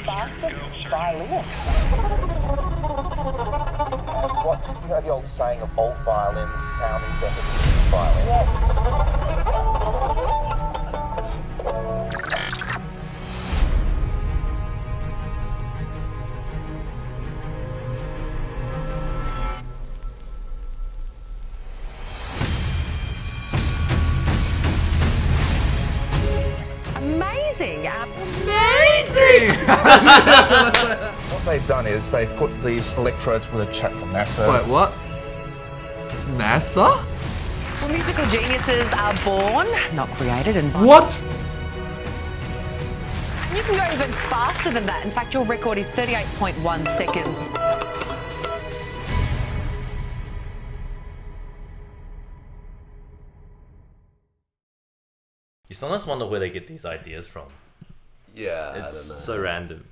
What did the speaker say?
fastest violinist. What, you know the old saying of old violins sounding better than new violins? Yes. Amazing. What they've done is they've put these electrodes with a chap from NASA. Wait, what? NASA? Well, musical geniuses are born, not created, and What? you can go even faster than that. In fact, your record is 38.1 seconds. You sometimes wonder where they get these ideas from. Yeah, I It's don't know. so random.